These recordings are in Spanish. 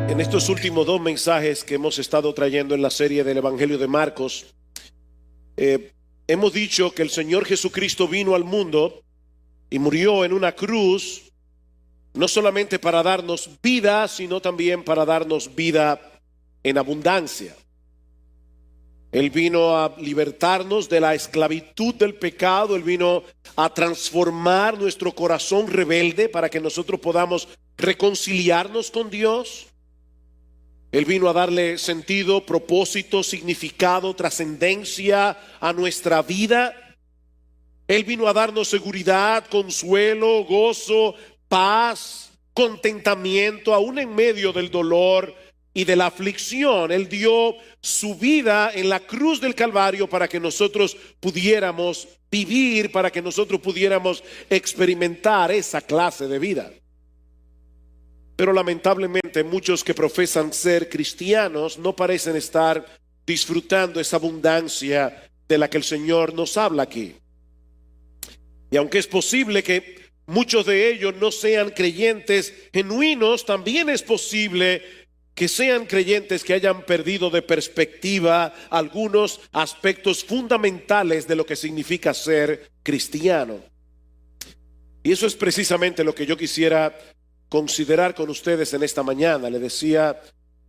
En estos últimos dos mensajes que hemos estado trayendo en la serie del Evangelio de Marcos, hemos dicho que el Señor Jesucristo vino al mundo y murió en una cruz, no solamente para darnos vida, sino también para darnos vida en abundancia. Él vino a libertarnos de la esclavitud del pecado. Él vino a transformar nuestro corazón rebelde para que nosotros podamos reconciliarnos con Dios. Él vino a darle sentido, propósito, significado, trascendencia a nuestra vida. Él vino a darnos seguridad, consuelo, gozo, paz, contentamiento, aún en medio del dolor y de la aflicción. Él dio su vida en la cruz del Calvario para que nosotros pudiéramos vivir, para que nosotros pudiéramos experimentar esa clase de vida. Pero lamentablemente muchos que profesan ser cristianos no parecen estar disfrutando esa abundancia de la que el Señor nos habla aquí. Y aunque es posible que muchos de ellos no sean creyentes genuinos, también es posible que sean creyentes que hayan perdido de perspectiva algunos aspectos fundamentales de lo que significa ser cristiano. Y eso es precisamente lo que yo quisiera considerar con ustedes en esta mañana. Le decía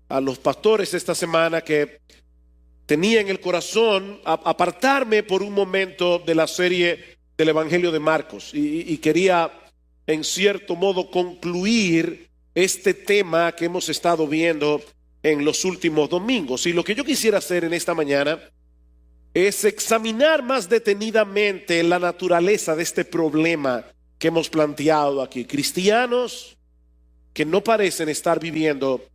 a los pastores esta semana que tenía en el corazón apartarme por un momento de la serie del Evangelio de Marcos y quería en cierto modo concluir este tema que hemos estado viendo en los últimos domingos. Y lo que yo quisiera hacer en esta mañana es examinar más detenidamente la naturaleza de este problema que hemos planteado aquí. Cristianos que no parecen estar viviendo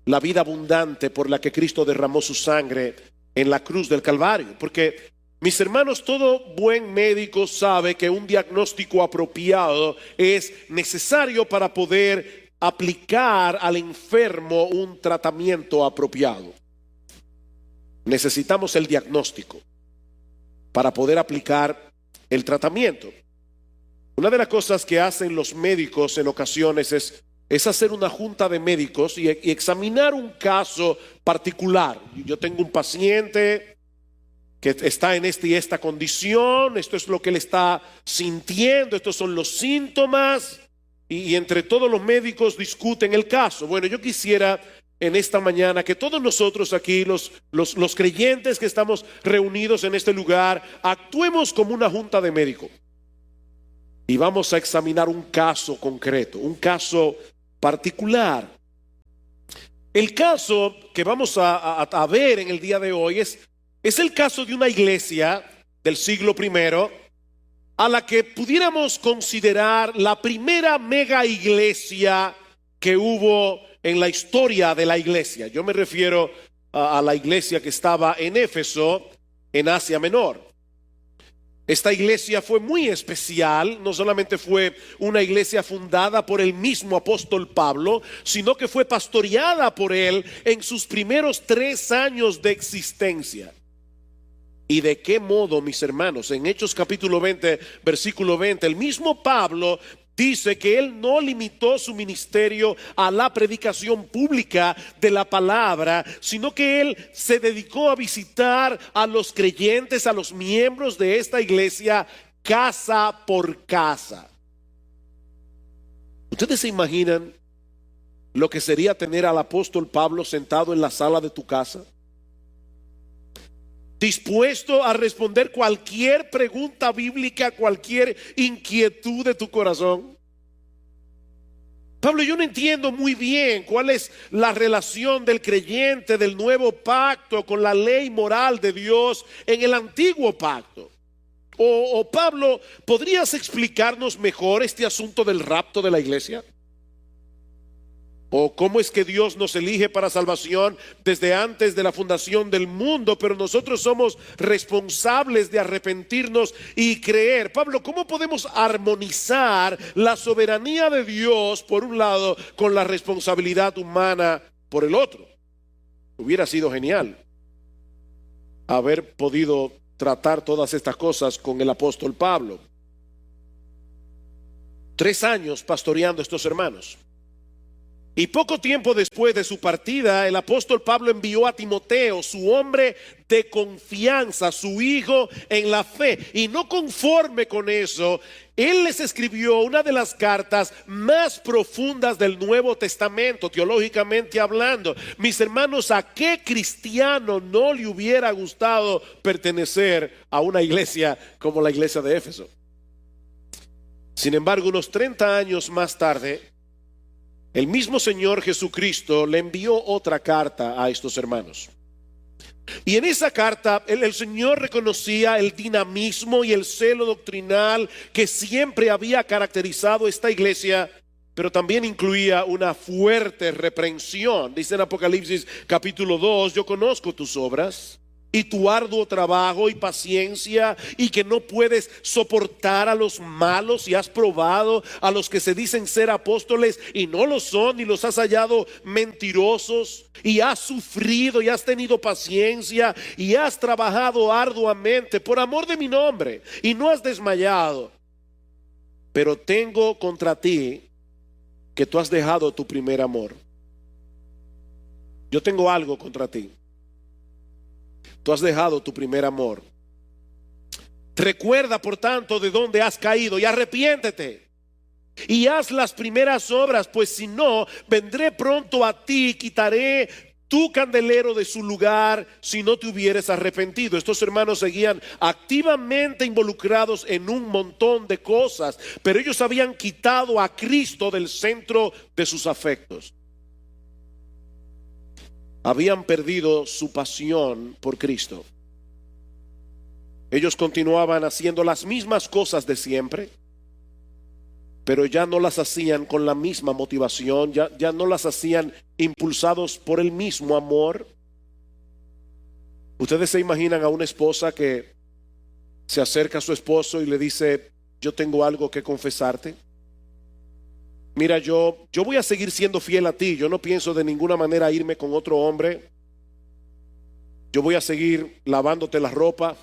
la vida abundante por la que Cristo derramó su sangre en la cruz del Calvario. Porque, mis hermanos, todo buen médico sabe que un diagnóstico apropiado es necesario para poder aplicar al enfermo un tratamiento apropiado. Necesitamos el diagnóstico para poder aplicar el tratamiento. Una de las cosas que hacen los médicos en ocasiones es hacer una junta de médicos y examinar un caso particular. Yo tengo un paciente que está en esta y esta condición, esto es lo que él está sintiendo, estos son los síntomas, y entre todos los médicos discuten el caso. Bueno, yo quisiera en esta mañana que todos nosotros aquí, los creyentes que estamos reunidos en este lugar, actuemos como una junta de médicos. Y vamos a examinar un caso concreto, un caso particular. El caso que vamos a ver en el día de hoy es el caso de una iglesia del siglo I a la que pudiéramos considerar la primera mega iglesia que hubo en la historia de la iglesia. Yo me refiero a la iglesia que estaba en Éfeso, en Asia Menor. Esta iglesia fue muy especial. No solamente fue una iglesia fundada por el mismo apóstol Pablo, sino que fue pastoreada por él en sus primeros 3 años de existencia. ¿Y de qué modo, mis hermanos? En Hechos capítulo 20, versículo 20, el mismo Pablo dice que él no limitó su ministerio a la predicación pública de la palabra, sino que él se dedicó a visitar a los creyentes, a los miembros de esta iglesia, casa por casa. ¿Ustedes se imaginan lo que sería tener al apóstol Pablo sentado en la sala de tu casa, dispuesto a responder cualquier pregunta bíblica, cualquier inquietud de tu corazón? Pablo, yo no entiendo muy bien cuál es la relación del creyente del nuevo pacto con la ley moral de Dios en el antiguo pacto. O Pablo, ¿podrías explicarnos mejor este asunto del rapto de la iglesia? ¿O cómo es que Dios nos elige para salvación desde antes de la fundación del mundo, pero nosotros somos responsables de arrepentirnos y creer? Pablo, ¿cómo podemos armonizar la soberanía de Dios por un lado con la responsabilidad humana por el otro? Hubiera sido genial haber podido tratar todas estas cosas con el apóstol Pablo. 3 años pastoreando a estos hermanos. Y poco tiempo después de su partida, el apóstol Pablo envió a Timoteo, su hombre de confianza, su hijo en la fe. Y no conforme con eso, él les escribió una de las cartas más profundas del Nuevo Testamento, teológicamente hablando. Mis hermanos, ¿a qué cristiano no le hubiera gustado pertenecer a una iglesia como la iglesia de Éfeso? Sin embargo, unos 30 años más tarde, el mismo Señor Jesucristo le envió otra carta a estos hermanos. Y en esa carta el Señor reconocía el dinamismo y el celo doctrinal que siempre había caracterizado esta iglesia, pero también incluía una fuerte reprensión. Dice en Apocalipsis capítulo 2, yo conozco tus obras y tu arduo trabajo y paciencia, y que no puedes soportar a los malos, y has probado a los que se dicen ser apóstoles y no lo son, y los has hallado mentirosos, y has sufrido y has tenido paciencia y has trabajado arduamente por amor de mi nombre y no has desmayado. Pero tengo contra ti que tú has dejado tu primer amor. Yo tengo algo contra ti. Tú has dejado tu primer amor. Recuerda, por tanto, de dónde has caído y arrepiéntete y haz las primeras obras, pues si no, vendré pronto a ti y quitaré tu candelero de su lugar si no te hubieres arrepentido. Estos hermanos seguían activamente involucrados en un montón de cosas, pero ellos habían quitado a Cristo del centro de sus afectos. Habían perdido su pasión por Cristo. Ellos continuaban haciendo las mismas cosas de siempre, pero ya no las hacían con la misma motivación, ya no las hacían impulsados por el mismo amor. Ustedes se imaginan a una esposa que se acerca a su esposo y le dice: yo tengo algo que confesarte. Mira, yo voy a seguir siendo fiel a ti. Yo no pienso de ninguna manera irme con otro hombre. Yo voy a seguir lavándote la ropa.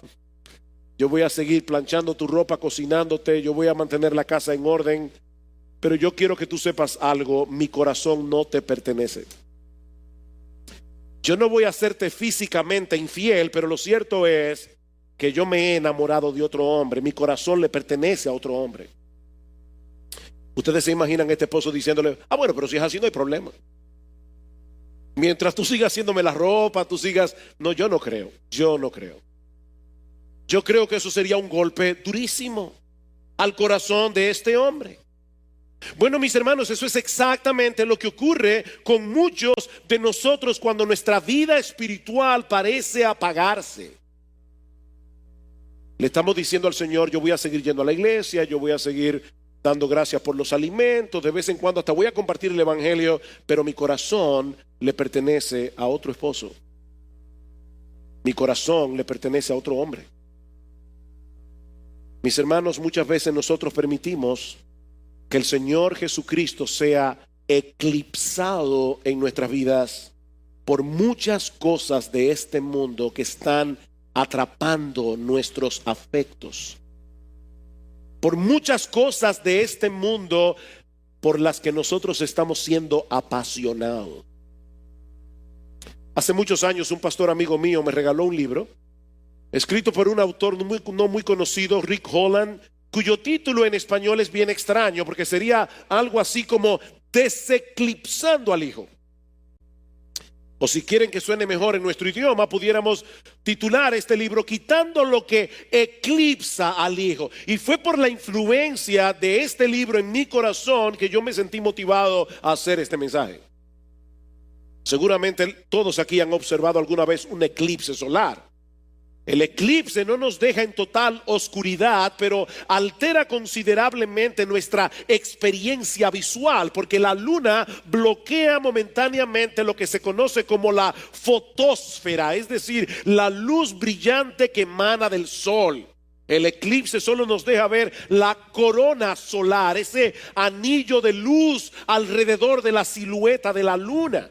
Yo voy a seguir planchando tu ropa, cocinándote. Yo voy a mantener la casa en orden. Pero yo quiero que tú sepas algo: mi corazón no te pertenece. Yo no voy a hacerte físicamente infiel, pero lo cierto es que yo me he enamorado de otro hombre. Mi corazón le pertenece a otro hombre. Ustedes se imaginan a este esposo diciéndole: bueno, pero si es así no hay problema. Mientras tú sigas haciéndome la ropa, tú sigas... No, yo no creo. Yo creo que eso sería un golpe durísimo al corazón de este hombre. Bueno, mis hermanos, eso es exactamente lo que ocurre con muchos de nosotros cuando nuestra vida espiritual parece apagarse. Le estamos diciendo al Señor: yo voy a seguir yendo a la iglesia, yo voy a seguir dando gracias por los alimentos, de vez en cuando hasta voy a compartir el evangelio, pero mi corazón le pertenece a otro esposo. Mi corazón le pertenece a otro hombre. Mis hermanos, muchas veces nosotros permitimos que el Señor Jesucristo sea eclipsado en nuestras vidas por muchas cosas de este mundo que están atrapando nuestros afectos. Por muchas cosas de este mundo por las que nosotros estamos siendo apasionados. Hace muchos años un pastor amigo mío me regaló un libro escrito por un autor no muy conocido, Rick Holland, cuyo título en español es bien extraño porque sería algo así como Deseclipsando al Hijo. O si quieren que suene mejor en nuestro idioma, pudiéramos titular este libro Quitando lo que eclipsa al Hijo. Y fue por la influencia de este libro en mi corazón que yo me sentí motivado a hacer este mensaje. Seguramente todos aquí han observado alguna vez un eclipse solar. El eclipse no nos deja en total oscuridad, pero altera considerablemente nuestra experiencia visual, porque la luna bloquea momentáneamente lo que se conoce como la fotosfera, es decir, la luz brillante que emana del sol. El eclipse solo nos deja ver la corona solar, ese anillo de luz alrededor de la silueta de la luna.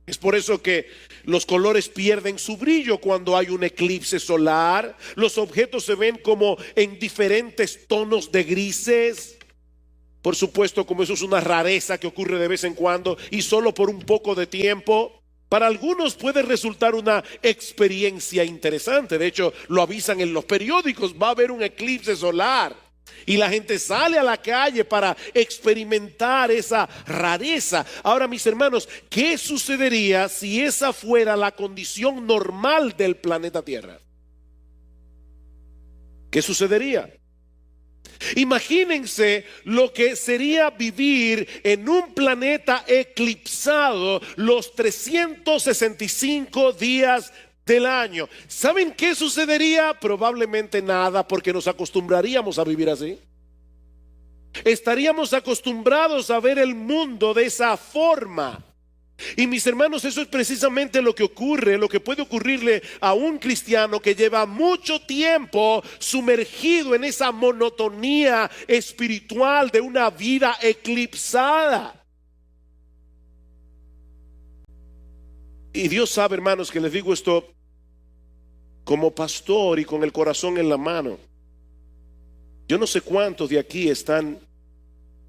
Es por eso que los colores pierden su brillo cuando hay un eclipse solar. Los objetos se ven como en diferentes tonos de grises. Por supuesto, como eso es una rareza que ocurre de vez en cuando y solo por un poco de tiempo, para algunos puede resultar una experiencia interesante. De hecho, lo avisan en los periódicos, va a haber un eclipse solar. Y la gente sale a la calle para experimentar esa rareza. Ahora, mis hermanos, ¿qué sucedería si esa fuera la condición normal del planeta Tierra? ¿Qué sucedería? Imagínense lo que sería vivir en un planeta eclipsado los 365 días del año. ¿Saben qué sucedería? Probablemente nada, porque nos acostumbraríamos a vivir así. Estaríamos acostumbrados a ver el mundo de esa forma. Y mis hermanos, eso es precisamente lo que ocurre, lo que puede ocurrirle a un cristiano que lleva mucho tiempo sumergido en esa monotonía espiritual de una vida eclipsada. Y Dios sabe, hermanos, que les digo esto como pastor y con el corazón en la mano. Yo no sé cuántos de aquí están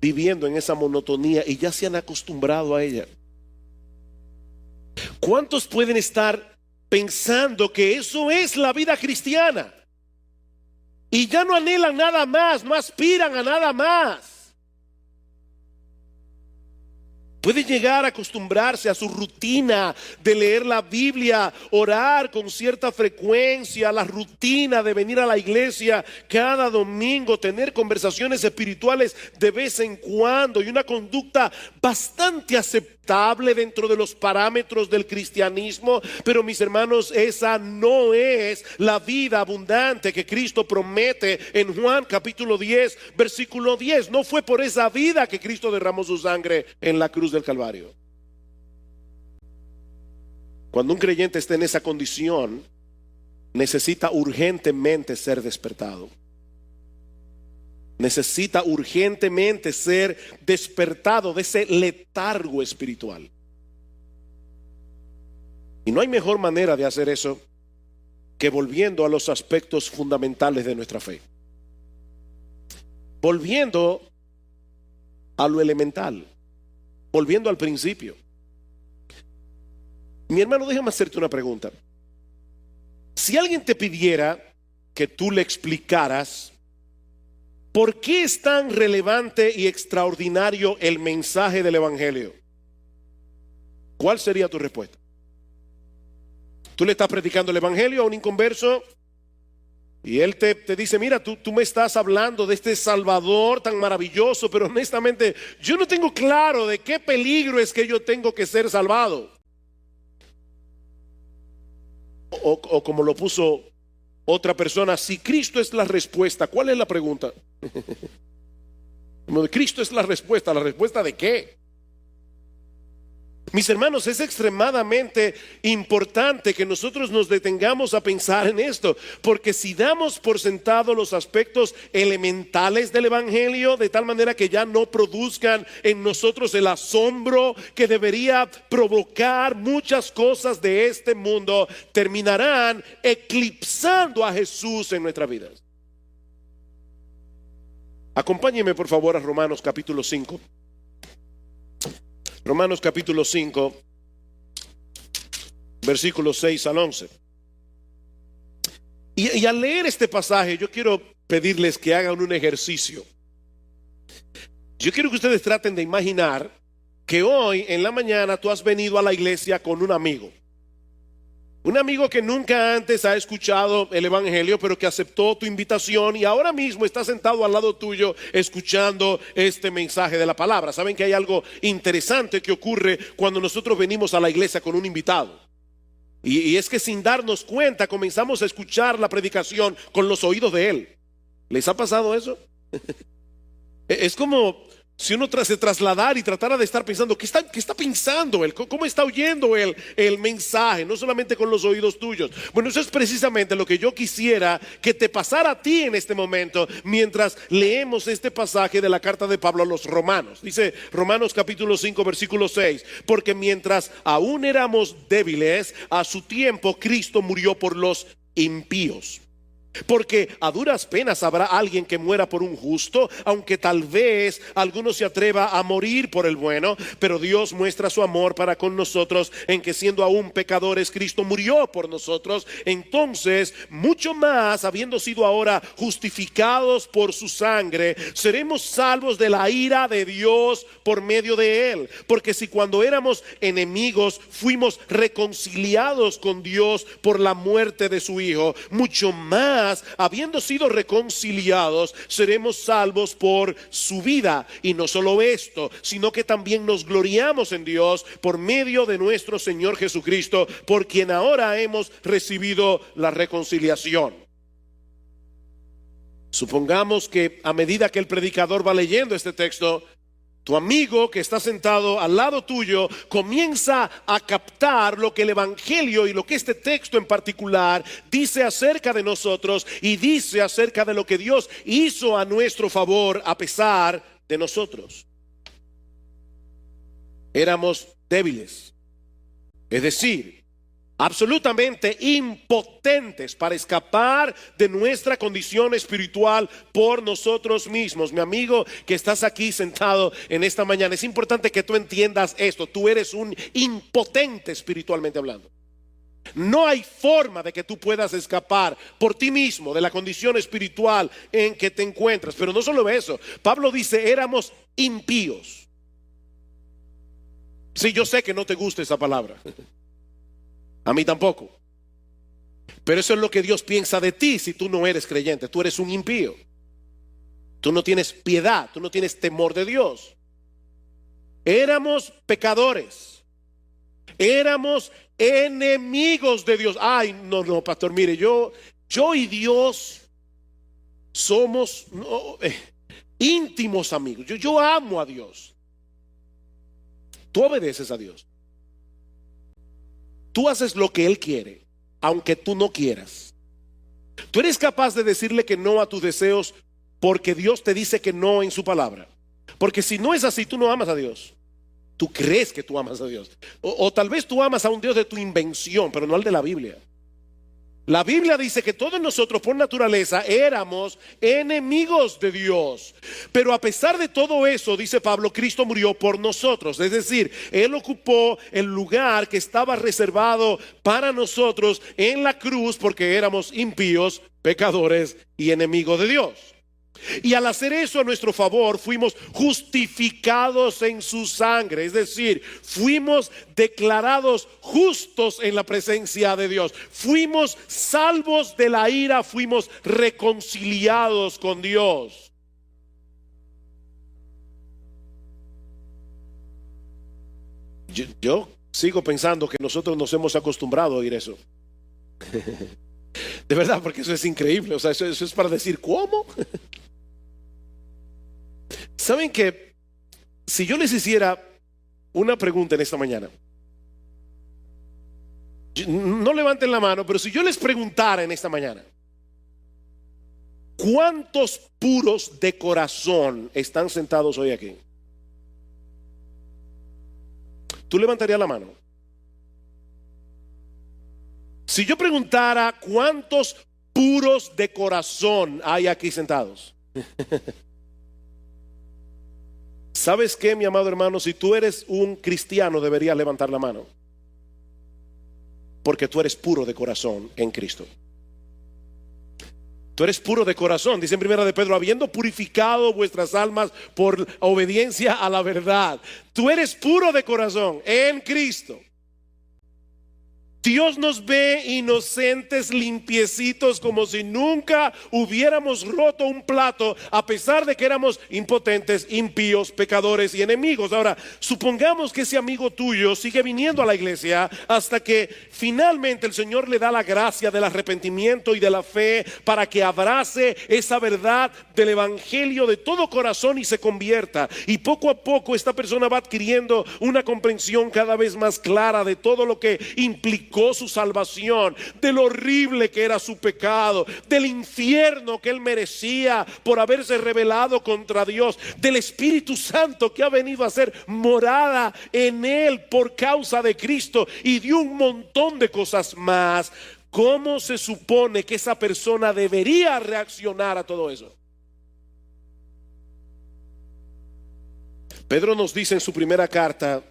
viviendo en esa monotonía y ya se han acostumbrado a ella. ¿Cuántos pueden estar pensando que eso es la vida cristiana? Y ya no anhelan nada más, no aspiran a nada más. Puede llegar a acostumbrarse a su rutina de leer la Biblia, orar con cierta frecuencia, la rutina de venir a la iglesia cada domingo, tener conversaciones espirituales de vez en cuando y una conducta bastante aceptable dentro de los parámetros del cristianismo. Pero mis hermanos, esa no es la vida abundante que Cristo promete en Juan capítulo 10, versículo 10. No fue por esa vida que Cristo derramó su sangre en la cruz del Calvario. Cuando un creyente está en esa condición, necesita urgentemente ser despertado. Necesita urgentemente ser despertado de ese letargo espiritual. Y no hay mejor manera de hacer eso que volviendo a los aspectos fundamentales de nuestra fe. Volviendo a lo elemental. Volviendo al principio. Mi hermano, déjame hacerte una pregunta. Si alguien te pidiera que tú le explicaras ¿por qué es tan relevante y extraordinario el mensaje del Evangelio? ¿Cuál sería tu respuesta? Tú le estás predicando el Evangelio a un inconverso y él te dice, mira, tú me estás hablando de este Salvador tan maravilloso, pero honestamente yo no tengo claro de qué peligro es que yo tengo que ser salvado. O como lo puso otra persona, si Cristo es la respuesta, ¿cuál es la pregunta? Cristo es la respuesta ¿de qué? Mis hermanos, es extremadamente importante que nosotros nos detengamos a pensar en esto, porque si damos por sentado los aspectos elementales del Evangelio, de tal manera que ya no produzcan en nosotros el asombro que debería provocar muchas cosas de este mundo, terminarán eclipsando a Jesús en nuestras vidas. Acompáñenme por favor a Romanos capítulo 5. Romanos capítulo 5, versículos 6 al 11. Y al leer este pasaje, yo quiero pedirles que hagan un ejercicio. Yo quiero que ustedes traten de imaginar que hoy en la mañana tú has venido a la iglesia con un amigo. Un amigo que nunca antes ha escuchado el Evangelio, pero que aceptó tu invitación y ahora mismo está sentado al lado tuyo escuchando este mensaje de la palabra. Saben que hay algo interesante que ocurre cuando nosotros venimos a la iglesia con un invitado. Y es que sin darnos cuenta comenzamos a escuchar la predicación con los oídos de él. ¿Les ha pasado eso? Es como si uno se trasladara y tratara de estar pensando, ¿qué está pensando él? ¿Cómo está oyendo él el mensaje? No solamente con los oídos tuyos. Bueno, eso es precisamente lo que yo quisiera que te pasara a ti en este momento mientras leemos este pasaje de la carta de Pablo a los romanos. Dice Romanos capítulo 5 versículo 6, porque mientras aún éramos débiles, a su tiempo Cristo murió por los impíos. Porque a duras penas habrá alguien que muera por un justo, aunque tal vez alguno se atreva a morir por el bueno. Pero Dios muestra su amor para con nosotros en que, siendo aún pecadores, Cristo murió por nosotros. Entonces, mucho más, habiendo sido ahora justificados por su sangre, seremos salvos de la ira de Dios por medio de él. Porque si cuando éramos enemigos fuimos reconciliados con Dios por la muerte de su Hijo, mucho más, habiendo sido reconciliados, seremos salvos por su vida. Y no solo esto, sino que también nos gloriamos en Dios por medio de nuestro Señor Jesucristo, por quien ahora hemos recibido la reconciliación. Supongamos que a medida que el predicador va leyendo este texto, tu amigo que está sentado al lado tuyo comienza a captar lo que el Evangelio y lo que este texto en particular dice acerca de nosotros, y dice acerca de lo que Dios hizo a nuestro favor a pesar de nosotros. Éramos débiles, es decir, absolutamente impotentes para escapar de nuestra condición espiritual por nosotros mismos. Mi amigo que estás aquí sentado en esta mañana, es importante que tú entiendas esto. Tú eres un impotente espiritualmente hablando. No hay forma de que tú puedas escapar por ti mismo de la condición espiritual en que te encuentras. Pero no solo eso, Pablo dice, éramos impíos. Sí, yo sé que no te gusta esa palabra. A mí tampoco. Pero eso es lo que Dios piensa de ti si tú no eres creyente. Tú eres un impío. Tú no tienes piedad, tú no tienes temor de Dios. Éramos pecadores. Éramos enemigos de Dios. Ay, no, pastor, mire, yo y Dios somos íntimos amigos. Yo amo a Dios. Tú obedeces a Dios. Tú haces lo que Él quiere, aunque tú no quieras. Tú eres capaz de decirle que no a tus deseos porque Dios te dice que no en su palabra. Porque si no es así, tú no amas a Dios. Tú crees que tú amas a Dios. O tal vez tú amas a un Dios de tu invención, pero no al de la Biblia. La Biblia dice que todos nosotros por naturaleza éramos enemigos de Dios. Pero a pesar de todo eso, dice Pablo, Cristo murió por nosotros. Es decir, Él ocupó el lugar que estaba reservado para nosotros en la cruz, porque éramos impíos, pecadores y enemigos de Dios. Y al hacer eso a nuestro favor, fuimos justificados en su sangre. Es decir, fuimos declarados justos en la presencia de Dios. Fuimos salvos de la ira, fuimos reconciliados con Dios. Yo sigo pensando que nosotros nos hemos acostumbrado a oír eso. De verdad, porque eso es increíble. O sea, eso es para decir, ¿cómo? ¿Saben que si yo les hiciera una pregunta en esta mañana? No levanten la mano, pero si yo les preguntara en esta mañana, ¿cuántos puros de corazón están sentados hoy aquí? ¿Tú levantarías la mano? Si yo preguntara, ¿cuántos puros de corazón hay aquí sentados? ¿Sabes qué, mi amado hermano? Si tú eres un cristiano, deberías levantar la mano, porque tú eres puro de corazón en Cristo. Tú eres puro de corazón, dice en primera de Pedro, habiendo purificado vuestras almas por obediencia a la verdad. Tú eres puro de corazón en Cristo. Dios nos ve inocentes, limpiecitos, como si nunca hubiéramos roto un plato, a pesar de que éramos impotentes, impíos, pecadores y enemigos. Ahora, supongamos que ese amigo tuyo sigue viniendo a la iglesia hasta que finalmente el Señor le da la gracia del arrepentimiento y de la fe para que abrace esa verdad del evangelio de todo corazón y se convierta. Y poco a poco esta persona va adquiriendo una comprensión cada vez más clara de todo lo que implicó su salvación, de lo horrible que era su pecado, del infierno que él merecía por haberse rebelado contra Dios, del Espíritu Santo que ha venido a ser morada en él por causa de Cristo y de un montón de cosas más. ¿cómo se supone que esa persona debería reaccionar a todo eso? Pedro nos dice en su primera carta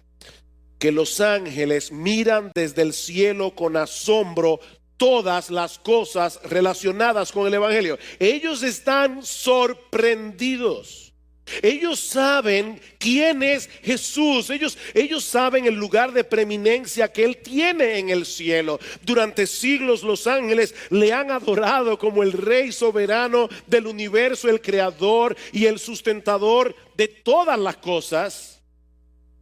que los ángeles miran desde el cielo con asombro todas las cosas relacionadas con el evangelio. Ellos están sorprendidos. Ellos saben quién es Jesús. Ellos saben el lugar de preeminencia que Él tiene en el cielo. Durante siglos los ángeles le han adorado como el Rey soberano del universo, el creador y el sustentador de todas las cosas.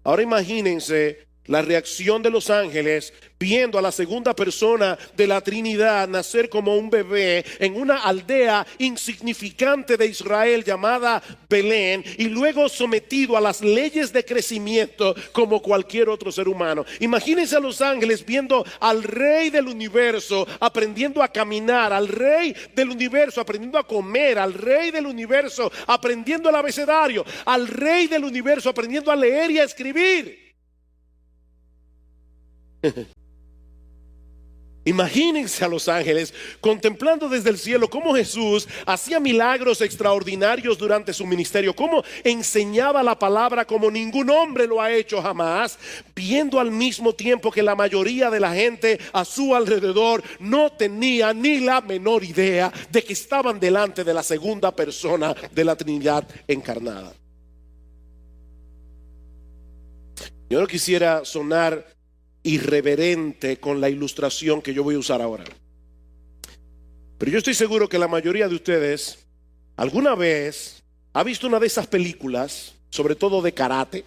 Ahora imagínense la reacción de los ángeles viendo a la segunda persona de la Trinidad nacer como un bebé en una aldea insignificante de Israel llamada Belén, y luego sometido a las leyes de crecimiento como cualquier otro ser humano. Imagínense a los ángeles viendo al Rey del universo aprendiendo a caminar, al Rey del universo aprendiendo a comer, al Rey del universo aprendiendo el abecedario, al Rey del universo aprendiendo a leer y a escribir. Imagínense a los ángeles contemplando desde el cielo cómo Jesús hacía milagros extraordinarios durante su ministerio, cómo enseñaba la palabra como ningún hombre lo ha hecho jamás, viendo al mismo tiempo que la mayoría de la gente a su alrededor no tenía ni la menor idea de que estaban delante de la segunda persona de la Trinidad encarnada. Yo no quisiera sonar irreverente con la ilustración que yo voy a usar ahora, pero yo estoy seguro que la mayoría de ustedes alguna vez ha visto una de esas películas, sobre todo de karate,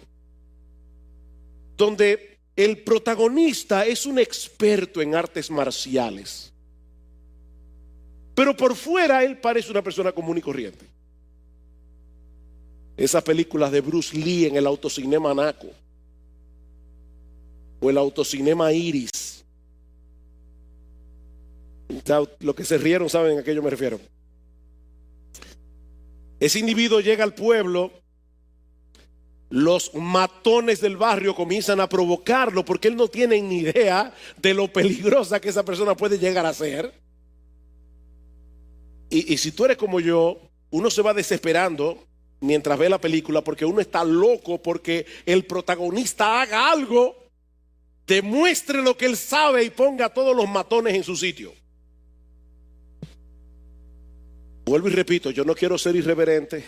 donde el protagonista es un experto en artes marciales, pero por fuera él parece una persona común y corriente. Esas películas de Bruce Lee en el autocinema Anaco o el autocinema Iris. Lo que se rieron saben a qué yo me refiero. Ese individuo llega al pueblo, los matones del barrio comienzan a provocarlo porque él no tiene ni idea de lo peligrosa que esa persona puede llegar a ser. Y si tú eres como yo, uno se va desesperando mientras ve la película porque uno está loco porque el protagonista haga algo, demuestre lo que él sabe y ponga a todos los matones en su sitio. Vuelvo y repito, yo no quiero ser irreverente,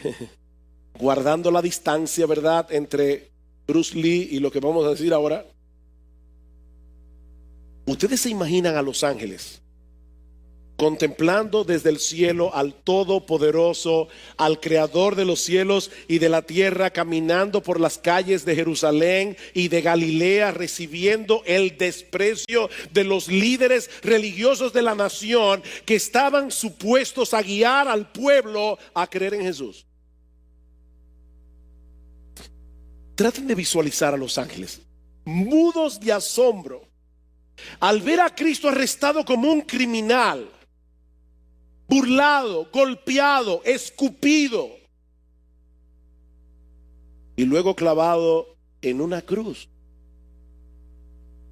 guardando la distancia, ¿verdad?, entre Bruce Lee y lo que vamos a decir ahora. Ustedes se imaginan a los ángeles contemplando desde el cielo al Todopoderoso, al Creador de los cielos y de la tierra, caminando por las calles de Jerusalén y de Galilea, recibiendo el desprecio de los líderes religiosos de la nación que estaban supuestos a guiar al pueblo a creer en Jesús? Traten de visualizar a los ángeles mudos de asombro al ver a Cristo arrestado como un criminal, burlado, golpeado, escupido y luego clavado en una cruz.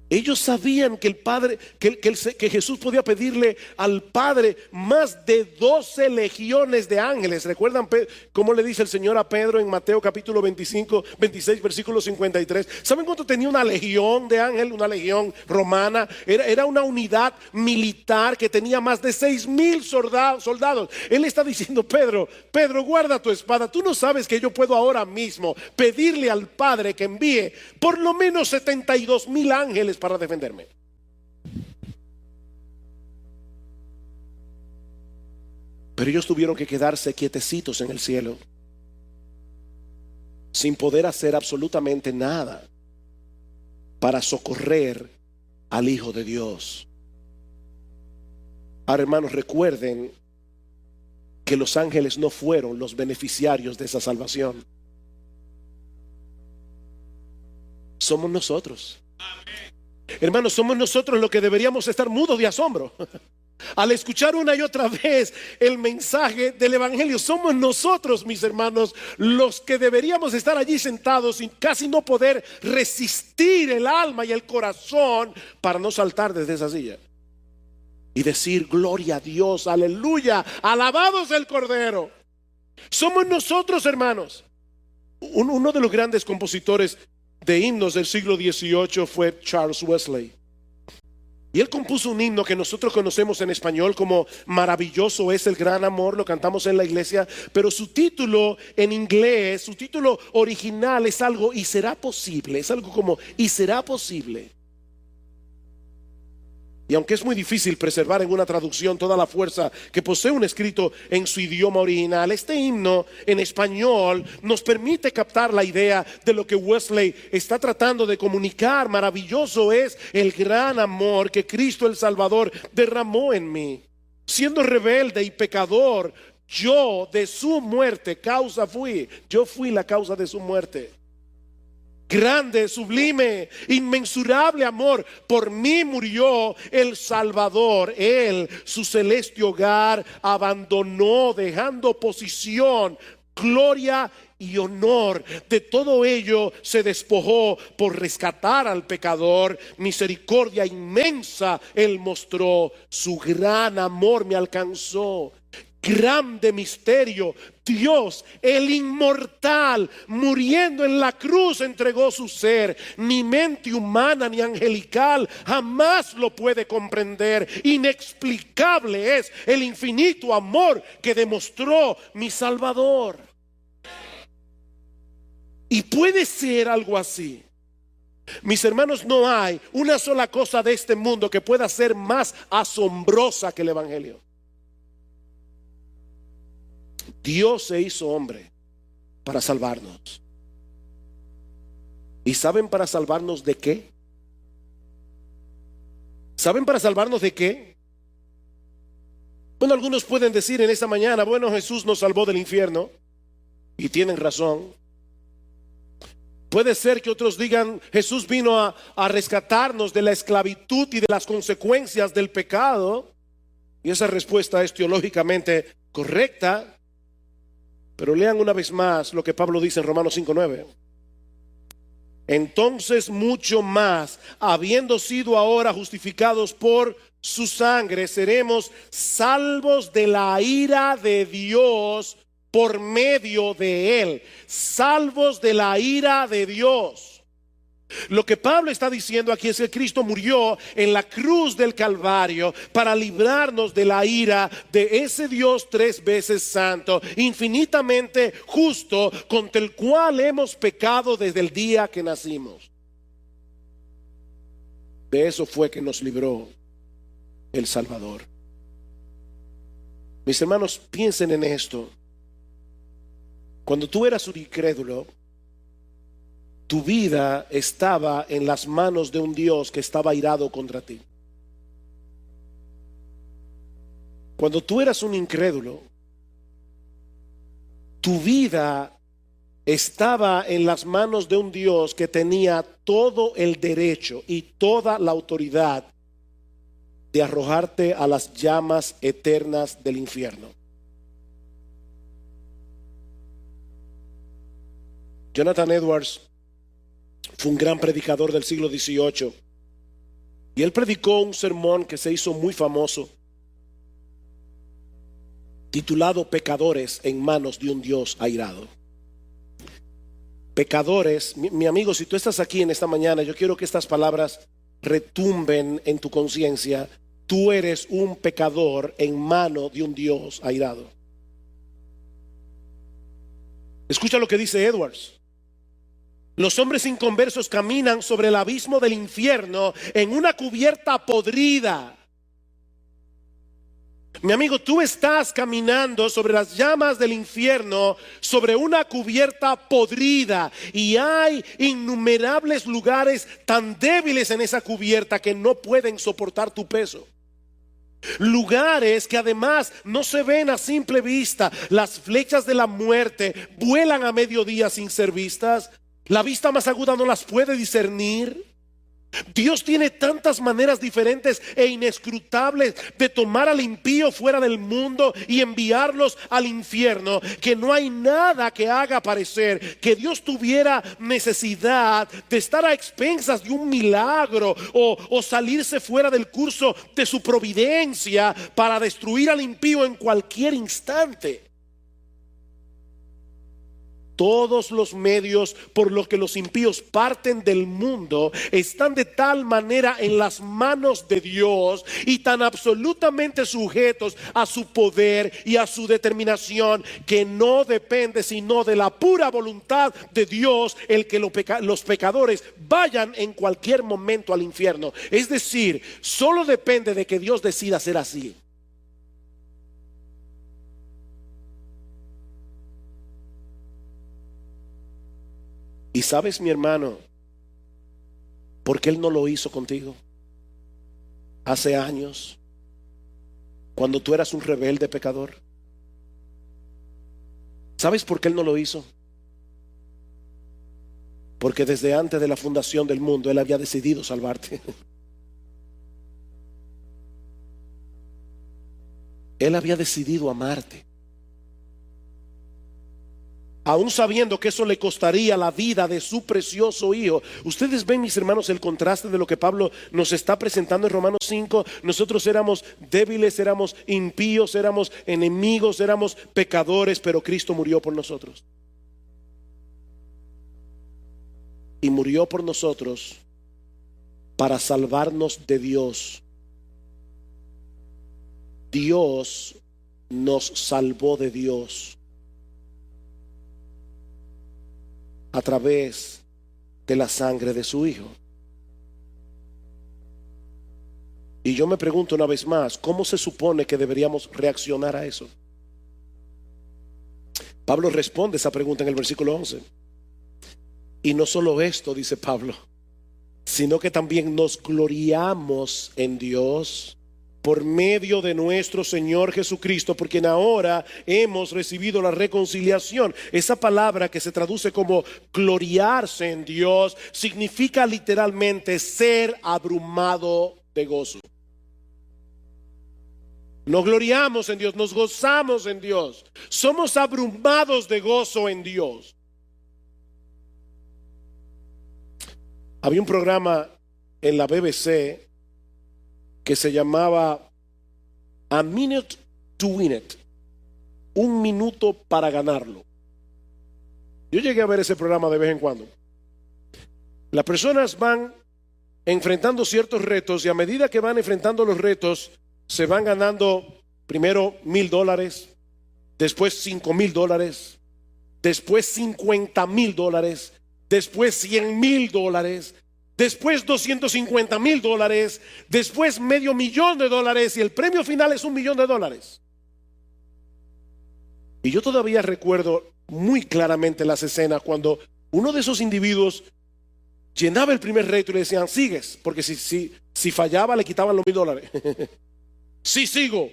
Ellos sabían que el Padre, que Jesús podía pedirle al Padre más de 12 legiones de ángeles. ¿Recuerdan cómo le dice el Señor a Pedro en Mateo capítulo 26 versículo 53? ¿Saben cuánto tenía una legión de ángeles? Una legión romana. Era una unidad militar que tenía más de 6,000 soldados. Él está diciendo: Pedro, guarda tu espada. Tú no sabes que yo puedo ahora mismo pedirle al Padre que envíe por lo menos 72,000 ángeles para defenderme. Pero ellos tuvieron que quedarse quietecitos en el cielo, sin poder hacer absolutamente nada para socorrer al Hijo de Dios. Ahora, hermanos, recuerden que los ángeles no fueron los beneficiarios de esa salvación. Somos nosotros. Hermanos, somos nosotros los que deberíamos estar mudos de asombro al escuchar una y otra vez el mensaje del evangelio. Somos nosotros, mis hermanos, los que deberíamos estar allí sentados sin casi no poder resistir el alma y el corazón para no saltar desde esa silla. y decir: gloria a Dios, aleluya, alabado es el Cordero. Somos nosotros, hermanos. Uno de los grandes compositores de himnos del siglo XVIII fue Charles Wesley. Y él compuso un himno que nosotros conocemos en español como Maravilloso es el gran amor, lo cantamos en la iglesia, pero su título en inglés, su título original es algo: y será posible, es algo como y será posible. Y aunque es muy difícil preservar en una traducción toda la fuerza que posee un escrito en su idioma original, este himno en español nos permite captar la idea de lo que Wesley está tratando de comunicar. Maravilloso es el gran amor que Cristo el Salvador derramó en mí. Siendo rebelde y pecador, yo de su muerte causa fui. Yo fui la causa de su muerte. Grande, sublime, inmensurable amor, por mí murió el Salvador. Él su celeste hogar abandonó, dejando posición, gloria y honor. De todo ello se despojó por rescatar al pecador. Misericordia inmensa Él mostró, su gran amor me alcanzó. Grande misterio, Dios el inmortal, muriendo en la cruz entregó su ser. Ni mente humana ni angelical jamás lo puede comprender. Inexplicable es el infinito amor que demostró mi Salvador. Y puede ser algo así. Mis hermanos, no hay una sola cosa de este mundo que pueda ser más asombrosa que el Evangelio. Dios se hizo hombre para salvarnos. ¿Y saben para salvarnos de qué? ¿Saben para salvarnos de qué? Bueno, algunos pueden decir en esta mañana: bueno, Jesús nos salvó del infierno. Y tienen razón. Puede ser que otros digan: Jesús vino a rescatarnos de la esclavitud y de las consecuencias del pecado. Y esa respuesta es teológicamente correcta. Pero lean una vez más lo que Pablo dice en Romanos 5:9. Entonces mucho más, habiendo sido ahora justificados por su sangre, seremos salvos de la ira de Dios por medio de él. Salvos de la ira de Dios. Lo que Pablo está diciendo aquí es que Cristo murió en la cruz del Calvario para librarnos de la ira de ese Dios 3 veces santo, infinitamente justo, contra el cual hemos pecado desde el día que nacimos. De eso fue que nos libró el Salvador. Mis hermanos, piensen en esto. Cuando tú eras un incrédulo, tu vida estaba en las manos de un Dios que estaba airado contra ti. Cuando tú eras un incrédulo, tu vida estaba en las manos de un Dios que tenía todo el derecho y toda la autoridad de arrojarte a las llamas eternas del infierno. Jonathan Edwards fue un gran predicador del siglo XVIII y él predicó un sermón que se hizo muy famoso, titulado Pecadores en manos de un Dios airado. Pecadores, mi amigo, si tú estás aquí en esta mañana, yo quiero que estas palabras retumben en tu conciencia. Tú eres un pecador en mano de un Dios airado. Escucha lo que dice Edwards. Los hombres inconversos caminan sobre el abismo del infierno en una cubierta podrida. Mi amigo, tú estás caminando sobre las llamas del infierno, sobre una cubierta podrida, y hay innumerables lugares tan débiles en esa cubierta que no pueden soportar tu peso. Lugares que además no se ven a simple vista. Las flechas de la muerte vuelan a mediodía sin ser vistas. La vista más aguda no las puede discernir. Dios tiene tantas maneras diferentes e inescrutables de tomar al impío fuera del mundo y enviarlos al infierno, que no hay nada que haga parecer que Dios tuviera necesidad de estar a expensas de un milagro o salirse fuera del curso de su providencia para destruir al impío en cualquier instante. Todos los medios por los que los impíos parten del mundo están de tal manera en las manos de Dios y tan absolutamente sujetos a su poder y a su determinación, que no depende sino de la pura voluntad de Dios el que los pecadores vayan en cualquier momento al infierno. Es decir, solo depende de que Dios decida ser así. Y sabes, mi hermano, ¿por qué Él no lo hizo contigo? Hace años, cuando tú eras un rebelde pecador. ¿Sabes por qué Él no lo hizo? Porque desde antes de la fundación del mundo Él había decidido salvarte. Él había decidido amarte. Aún sabiendo que eso le costaría la vida de su precioso hijo. Ustedes ven, mis hermanos, el contraste de lo que Pablo nos está presentando en Romanos 5. Nosotros éramos débiles, éramos impíos, éramos enemigos, éramos pecadores, pero Cristo murió por nosotros. Y murió por nosotros para salvarnos de Dios. Dios nos salvó de Dios a través de la sangre de su Hijo. Y yo me pregunto una vez más, ¿cómo se supone que deberíamos reaccionar a eso? Pablo responde esa pregunta en el versículo 11. Y no solo esto, dice Pablo, sino que también nos gloriamos en Dios por medio de nuestro Señor Jesucristo, por quien ahora hemos recibido la reconciliación. Esa palabra que se traduce como gloriarse en Dios significa literalmente ser abrumado de gozo. Nos gloriamos en Dios, nos gozamos en Dios, somos abrumados de gozo en Dios. Había un programa en la BBC que se llamaba A Minute to Win It, un minuto para ganarlo. Yo llegué a ver ese programa de vez en cuando. Las personas van enfrentando ciertos retos y a medida que van enfrentando los retos se van ganando primero $1,000, después $5,000, después $50,000, después $100,000, después $250,000, después $500,000 y el premio final es $1,000,000. Y yo todavía recuerdo muy claramente las escenas cuando uno de esos individuos llenaba el primer reto y le decían, sigues, porque si fallaba le quitaban los $1,000. Sí, sigo.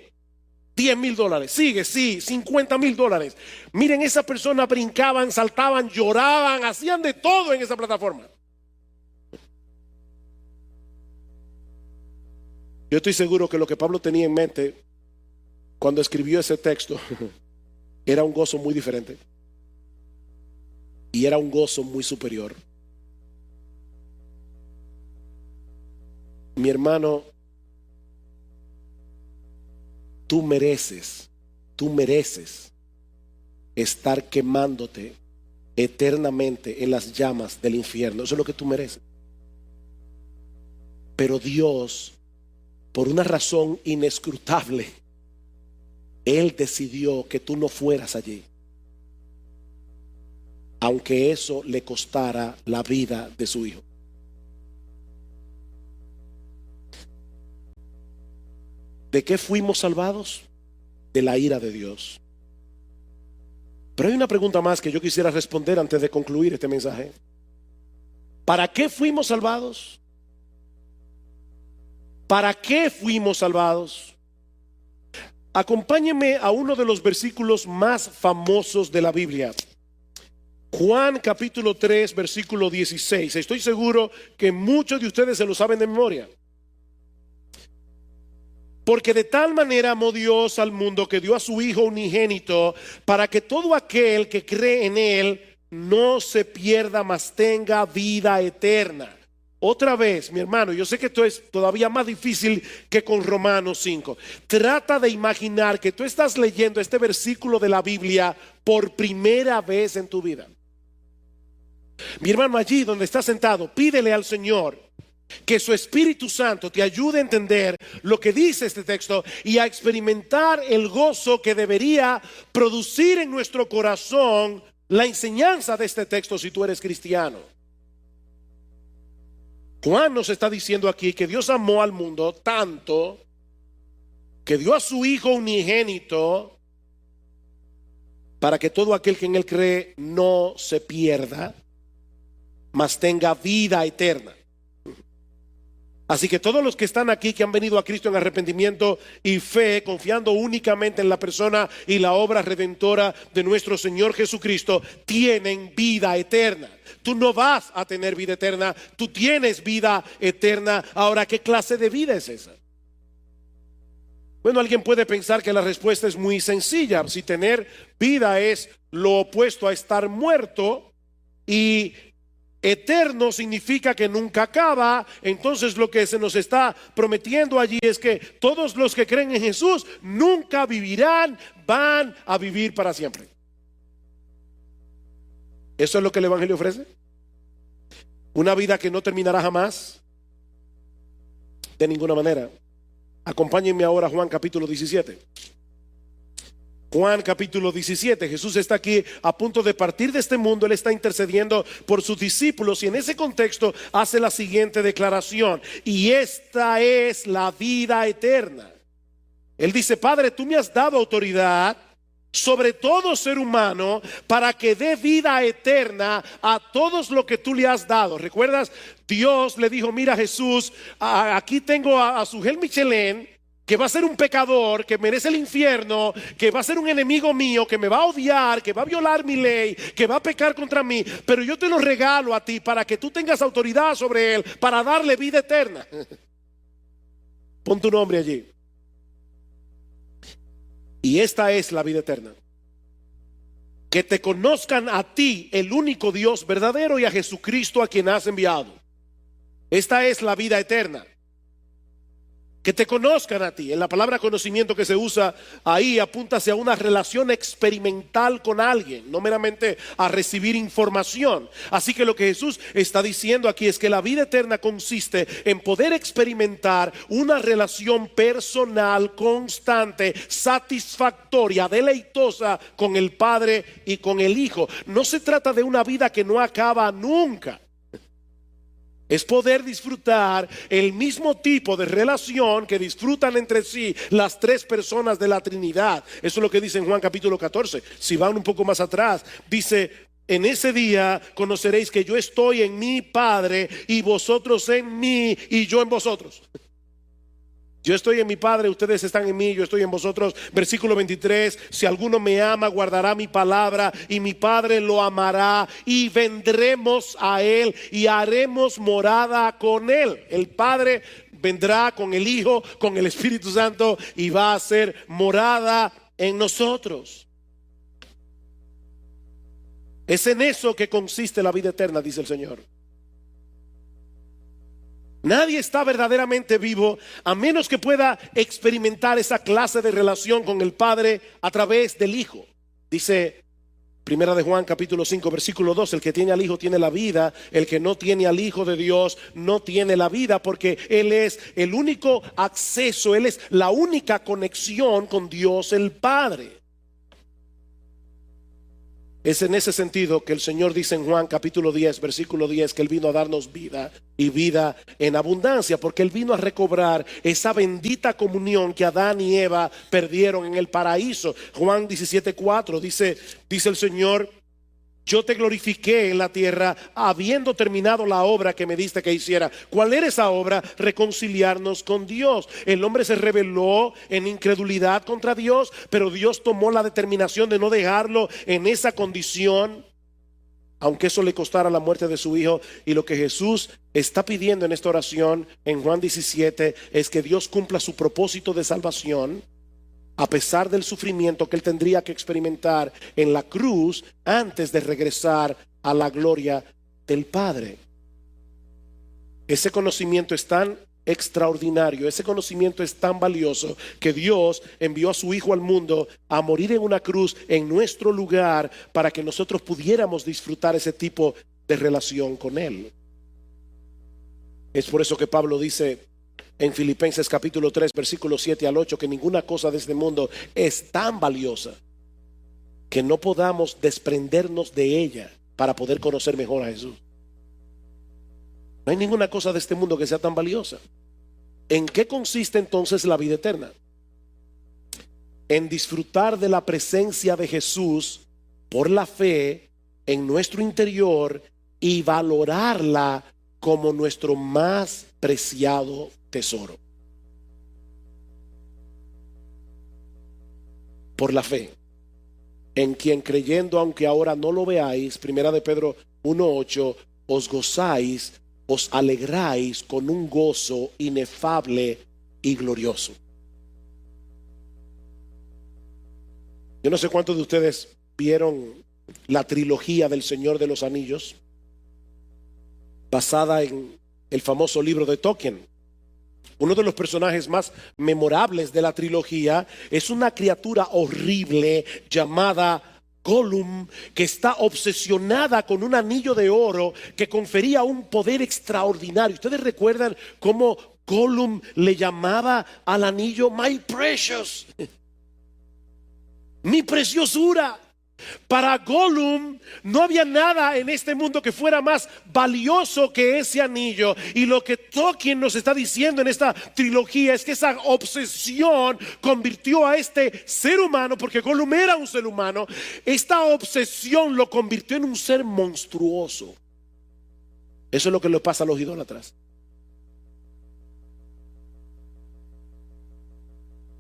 $10,000, sigue, sí, $50,000. Miren, esa persona brincaban, saltaban, lloraban, hacían de todo en esa plataforma. Yo estoy seguro que lo que Pablo tenía en mente cuando escribió ese texto era un gozo muy diferente. Y era un gozo muy superior. Mi hermano, tú mereces estar quemándote eternamente en las llamas del infierno. Eso es lo que tú mereces. Pero Dios, por una razón inescrutable, Él decidió que tú no fueras allí, aunque eso le costara la vida de su hijo. ¿De qué fuimos salvados? De la ira de Dios. Pero hay una pregunta más que yo quisiera responder antes de concluir este mensaje. ¿Para qué fuimos salvados? ¿Para qué fuimos salvados? Acompáñenme a uno de los versículos más famosos de la Biblia. Juan capítulo 3, versículo 16. Estoy seguro que muchos de ustedes se lo saben de memoria. Porque de tal manera amó Dios al mundo que dio a su Hijo unigénito para que todo aquel que cree en Él no se pierda, mas tenga vida eterna. Otra vez, mi hermano, yo sé que esto es todavía más difícil que con Romanos 5. Trata de imaginar que tú estás leyendo este versículo de la Biblia por primera vez en tu vida. Mi hermano, allí donde estás sentado, pídele al Señor que su Espíritu Santo te ayude a entender lo que dice este texto y a experimentar el gozo que debería producir en nuestro corazón la enseñanza de este texto si tú eres cristiano. Juan nos está diciendo aquí que Dios amó al mundo tanto que dio a su Hijo unigénito para que todo aquel que en Él cree no se pierda, mas tenga vida eterna. Así que todos los que están aquí, que han venido a Cristo en arrepentimiento y fe, confiando únicamente en la persona y la obra redentora de nuestro Señor Jesucristo, tienen vida eterna. Tú no vas a tener vida eterna, tú tienes vida eterna. Ahora, ¿qué clase de vida es esa? Bueno, alguien puede pensar que la respuesta es muy sencilla. Si tener vida es lo opuesto a estar muerto y eterno significa que nunca acaba, entonces lo que se nos está prometiendo allí es que todos los que creen en Jesús nunca vivirán, van a vivir para siempre. ¿Eso es lo que el Evangelio ofrece? ¿Una vida que no terminará jamás? De ninguna manera. Acompáñenme ahora a Juan capítulo 17. Juan capítulo 17, Jesús está aquí a punto de partir de este mundo. Él está intercediendo por sus discípulos y en ese contexto hace la siguiente declaración: y esta es la vida eterna. Él dice: Padre, tú me has dado autoridad sobre todo ser humano para que dé vida eterna a todos lo que tú le has dado. ¿Recuerdas? Dios le dijo: mira, Jesús, aquí tengo a Sujel Michelén, que va a ser un pecador, que merece el infierno, que va a ser un enemigo mío, que me va a odiar, que va a violar mi ley, que va a pecar contra mí, pero yo te lo regalo a ti para que tú tengas autoridad sobre él, para darle vida eterna. Pon tu nombre allí. Y esta es la vida eterna: que te conozcan a ti, el único Dios verdadero, y a Jesucristo a quien has enviado. Esta es la vida eterna: que te conozcan a ti. En la palabra conocimiento que se usa ahí apunta hacia una relación experimental con alguien, no meramente a recibir información. Así que lo que Jesús está diciendo aquí es que la vida eterna consiste en poder experimentar una relación personal, constante, satisfactoria, deleitosa con el Padre y con el Hijo. No se trata de una vida que no acaba nunca. Es poder disfrutar el mismo tipo de relación que disfrutan entre sí las tres personas de la Trinidad. Eso es lo que dice en Juan capítulo 14. Si van un poco más atrás, dice: en ese día conoceréis que yo estoy en mi Padre y vosotros en mí y yo en vosotros. Yo estoy en mi Padre, ustedes están en mí, yo estoy en vosotros. Versículo 23: si alguno me ama, guardará mi palabra y mi Padre lo amará y vendremos a él y haremos morada con él. El Padre vendrá con el Hijo, con el Espíritu Santo, y va a hacer morada en nosotros. Es en eso que consiste la vida eterna, dice el Señor. Nadie está verdaderamente vivo a menos que pueda experimentar esa clase de relación con el Padre a través del Hijo. Dice Primera de Juan capítulo 5 versículo 2: el que tiene al Hijo tiene la vida, el que no tiene al Hijo de Dios no tiene la vida, porque Él es el único acceso, Él es la única conexión con Dios el Padre. Es en ese sentido que el Señor dice en Juan capítulo 10 versículo 10 que Él vino a darnos vida y vida en abundancia, porque Él vino a recobrar esa bendita comunión que Adán y Eva perdieron en el paraíso. Juan 17:4 dice el Señor: yo te glorifiqué en la tierra habiendo terminado la obra que me diste que hiciera. ¿Cuál era esa obra? Reconciliarnos con Dios. El hombre se rebeló en incredulidad contra Dios, pero Dios tomó la determinación de no dejarlo en esa condición. aunque eso le costara la muerte de su hijo. Y lo que Jesús está pidiendo en esta oración en Juan 17 es que Dios cumpla su propósito de salvación a pesar del sufrimiento que él tendría que experimentar en la cruz antes de regresar a la gloria del Padre. Ese conocimiento es tan extraordinario, ese conocimiento es tan valioso, que Dios envió a su Hijo al mundo a morir en una cruz en nuestro lugar para que nosotros pudiéramos disfrutar ese tipo de relación con Él. Es por eso que Pablo dice en Filipenses capítulo 3 versículos 7 al 8 que ninguna cosa de este mundo es tan valiosa que no podamos desprendernos de ella para poder conocer mejor a Jesús. No hay ninguna cosa de este mundo que sea tan valiosa. ¿En qué consiste entonces la vida eterna? En disfrutar de la presencia de Jesús por la fe en nuestro interior y valorarla como nuestro más preciado tesoro. Por la fe, en quien creyendo, aunque ahora no lo veáis, primera de Pedro 1:8, os gozáis, os alegráis con un gozo inefable y glorioso. Yo no sé cuántos de ustedes vieron la trilogía del Señor de los Anillos, basada en el famoso libro de Tolkien. Uno de los personajes más memorables de la trilogía es una criatura horrible llamada Gollum, que está obsesionada con un anillo de oro que confería un poder extraordinario. ¿Ustedes recuerdan cómo Gollum le llamaba al anillo My Precious? Mi preciosura. Para Gollum no había nada en este mundo que fuera más valioso que ese anillo. Y lo que Tolkien nos está diciendo en esta trilogía es que esa obsesión convirtió a este ser humano, porque Gollum era un ser humano, esta obsesión lo convirtió en un ser monstruoso. Eso es lo que le pasa a los idólatras.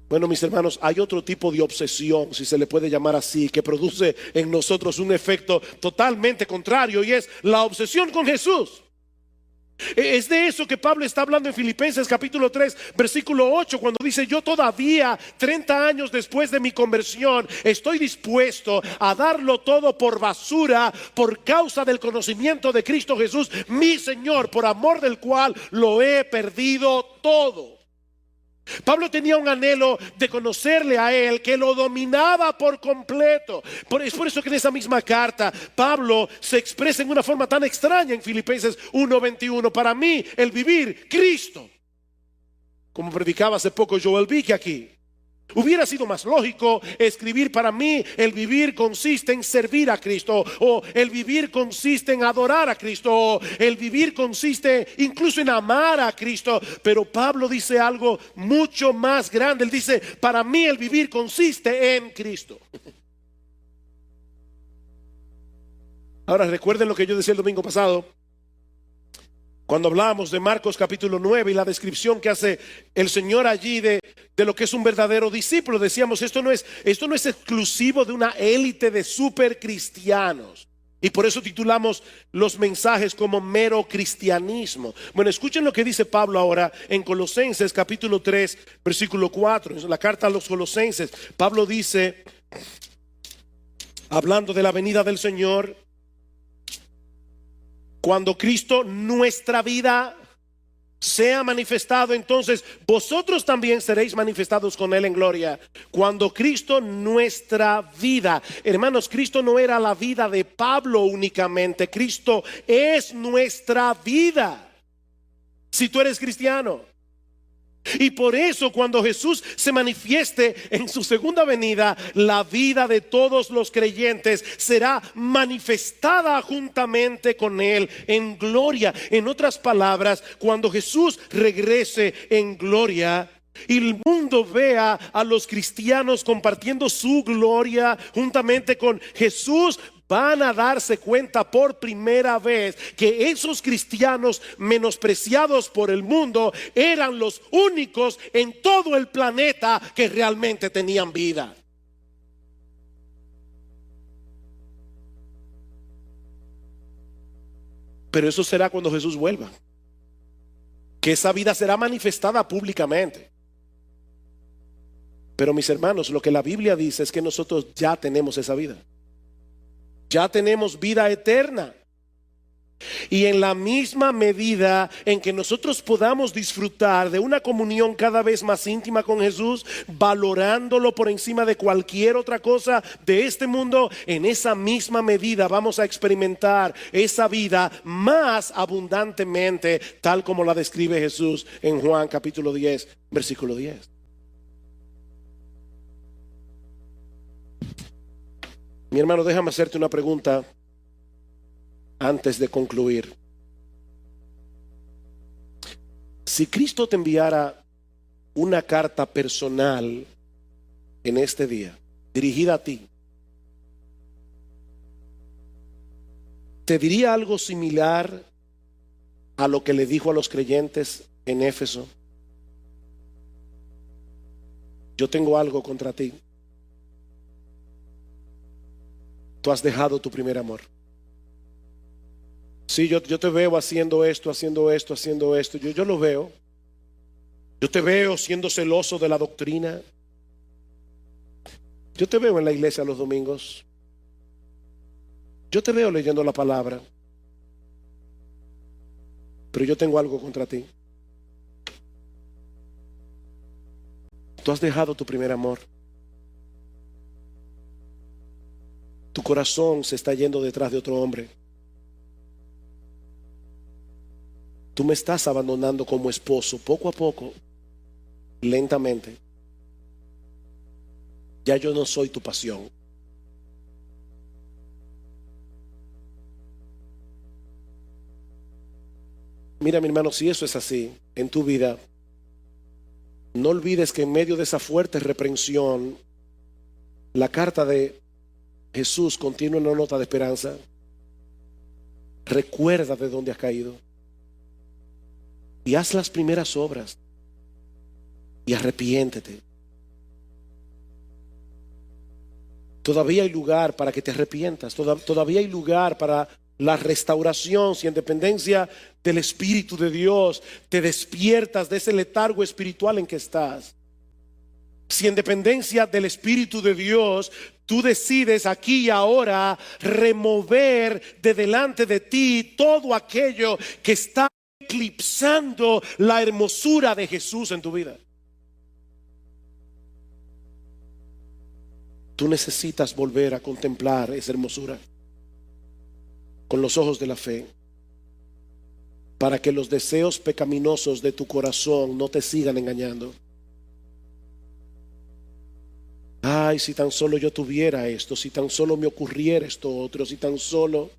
Bueno, mis hermanos, hay otro tipo de obsesión, si se le puede llamar así, que produce en nosotros un efecto totalmente contrario, y es la obsesión con Jesús. Es de eso que Pablo está hablando en Filipenses capítulo 3 versículo 8, cuando dice: yo todavía 30 años después de mi conversión estoy dispuesto a darlo todo por basura por causa del conocimiento de Cristo Jesús, mi Señor, por amor del cual lo he perdido todo. Pablo tenía un anhelo de conocerle a él, que lo dominaba por completo. Es por eso que en esa misma carta Pablo se expresa en una forma tan extraña en Filipenses 1:21. Para mí el vivir Cristo, como predicaba hace poco Joel Vicky aquí. Hubiera sido más lógico escribir: para mí el vivir consiste en servir a Cristo, o el vivir consiste en adorar a Cristo, o el vivir consiste incluso en amar a Cristo. Pero Pablo dice algo mucho más grande. Él dice: para mí el vivir consiste en Cristo. Ahora recuerden lo que yo decía el domingo pasado, cuando hablábamos de Marcos capítulo 9 y la descripción que hace el Señor allí de lo que es un verdadero discípulo. Decíamos, esto no es exclusivo de una élite de super cristianos. Y por eso titulamos los mensajes como mero cristianismo. Bueno, escuchen lo que dice Pablo ahora en Colosenses capítulo 3 versículo 4. En la carta a los Colosenses, Pablo dice, hablando de la venida del Señor: cuando Cristo, nuestra vida, sea manifestado, entonces vosotros también seréis manifestados con Él en gloria. Cuando Cristo, nuestra vida. Hermanos, Cristo no era la vida de Pablo únicamente. Cristo es nuestra vida. Si tú eres cristiano. Y por eso cuando Jesús se manifieste en su segunda venida, la vida de todos los creyentes será manifestada juntamente con Él en gloria. En otras palabras, cuando Jesús regrese en gloria y el mundo vea a los cristianos compartiendo su gloria juntamente con Jesús, van a darse cuenta por primera vez que esos cristianos menospreciados por el mundo eran los únicos en todo el planeta que realmente tenían vida. Pero eso será cuando Jesús vuelva, que esa vida será manifestada públicamente. Pero mis hermanos, lo que la Biblia dice es que nosotros ya tenemos esa vida. Ya tenemos vida eterna. Y en la misma medida en que nosotros podamos disfrutar de una comunión cada vez más íntima con Jesús, valorándolo por encima de cualquier otra cosa de este mundo, en esa misma medida vamos a experimentar esa vida más abundantemente, tal como la describe Jesús en Juan capítulo 10, versículo 10. Mi hermano, déjame hacerte una pregunta antes de concluir. Si Cristo te enviara una carta personal en este día, dirigida a ti, ¿te diría algo similar a lo que le dijo a los creyentes en Éfeso? Yo tengo algo contra ti. Tú has dejado tu primer amor. Sí, yo te veo haciendo esto. Yo lo veo. Yo te veo siendo celoso de la doctrina. Yo te veo en la iglesia los domingos. Yo te veo leyendo la palabra. Pero yo tengo algo contra ti. Tú has dejado tu primer amor. Tu corazón se está yendo detrás de otro hombre. Tú me estás abandonando como esposo, poco a poco, lentamente. Ya yo no soy tu pasión. Mira, mi hermano, si eso es así en tu vida, no olvides que en medio de esa fuerte reprensión, la carta de Jesús contiene una nota de esperanza. Recuerda de dónde has caído y haz las primeras obras y arrepiéntete. Todavía hay lugar para que te arrepientas. Todavía hay lugar para la restauración. Si en dependencia del Espíritu de Dios te despiertas de ese letargo espiritual en que estás. Si en dependencia del Espíritu de Dios tú decides aquí y ahora remover de delante de ti todo aquello que está eclipsando la hermosura de Jesús en tu vida. Tú necesitas volver a contemplar esa hermosura con los ojos de la fe, para que los deseos pecaminosos de tu corazón no te sigan engañando. Ay, si tan solo yo tuviera esto, si tan solo me ocurriera esto otro, si tan solo...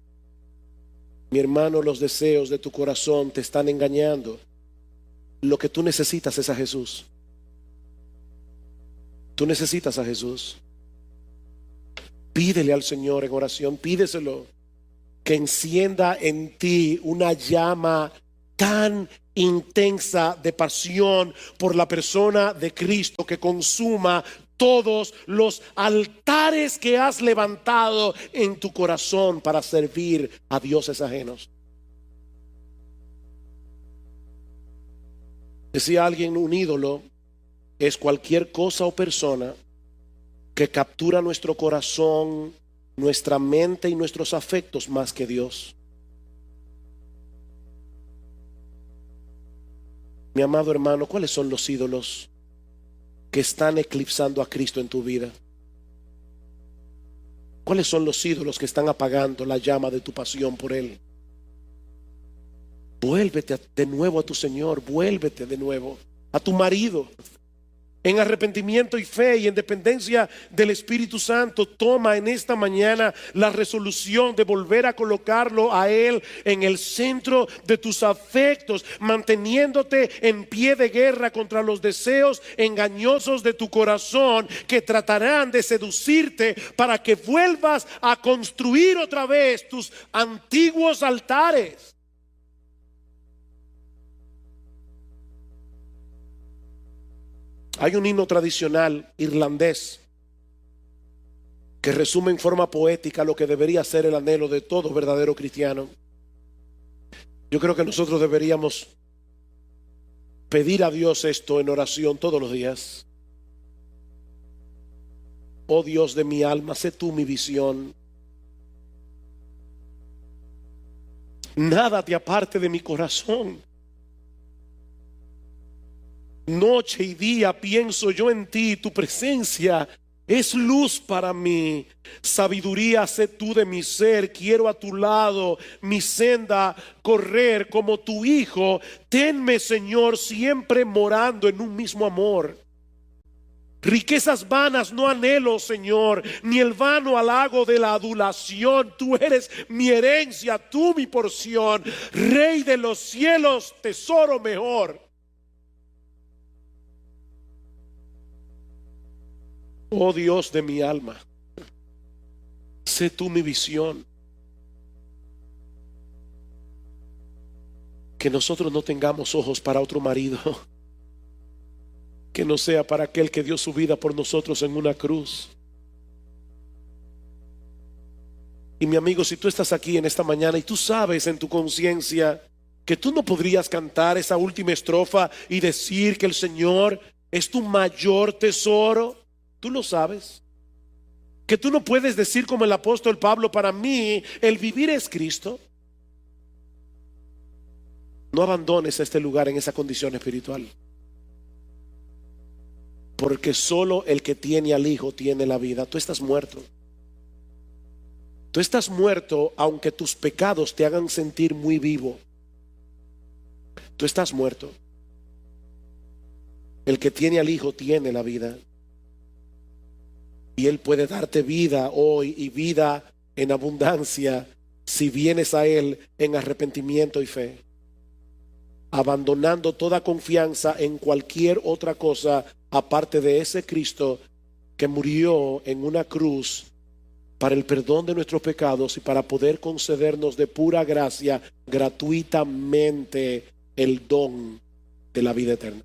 Mi hermano, los deseos de tu corazón te están engañando. Lo que tú necesitas es a Jesús. Tú necesitas a Jesús. Pídele al Señor en oración, pídeselo, que encienda en ti una llama tan intensa de pasión por la persona de Cristo, que consuma todos los altares que has levantado en tu corazón para servir a dioses ajenos. Decía alguien, un ídolo es cualquier cosa o persona que captura nuestro corazón, nuestra mente y nuestros afectos más que Dios. Mi amado hermano, ¿cuáles son los ídolos que están eclipsando a Cristo en tu vida? ¿Cuáles son los ídolos que están apagando la llama de tu pasión por Él? Vuélvete de nuevo a tu Señor, vuélvete de nuevo a tu marido. En arrepentimiento y fe y en dependencia del Espíritu Santo, toma en esta mañana la resolución de volver a colocarlo a Él en el centro de tus afectos, manteniéndote en pie de guerra contra los deseos engañosos de tu corazón que tratarán de seducirte para que vuelvas a construir otra vez tus antiguos altares. Hay un himno tradicional irlandés que resume en forma poética lo que debería ser el anhelo de todo verdadero cristiano. Yo creo que nosotros deberíamos pedir a Dios esto en oración todos los días. Oh Dios de mi alma, sé tú mi visión. Nada te aparte de mi corazón. Noche y día pienso yo en ti, tu presencia es luz para mí. Sabiduría sé tú de mi ser, quiero a tu lado mi senda correr como tu hijo. Tenme, Señor, siempre morando en un mismo amor. Riquezas vanas no anhelo, Señor, ni el vano halago de la adulación. Tú eres mi herencia, tú mi porción, Rey de los cielos, tesoro mejor. Oh Dios de mi alma, sé tú mi visión. Que nosotros no tengamos ojos para otro marido, que no sea para aquel que dio su vida por nosotros en una cruz. Y mi amigo, si tú estás aquí en esta mañana y tú sabes en tu conciencia que tú no podrías cantar esa última estrofa y decir que el Señor es tu mayor tesoro, tú lo sabes. Que tú no puedes decir como el apóstol Pablo, para mí el vivir es Cristo. No abandones este lugar en esa condición espiritual. Porque solo el que tiene al Hijo tiene la vida. Tú estás muerto. Tú estás muerto aunque tus pecados te hagan sentir muy vivo. Tú estás muerto. El que tiene al Hijo tiene la vida. Y Él puede darte vida hoy y vida en abundancia si vienes a Él en arrepentimiento y fe, abandonando toda confianza en cualquier otra cosa aparte de ese Cristo que murió en una cruz para el perdón de nuestros pecados y para poder concedernos de pura gracia gratuitamente el don de la vida eterna.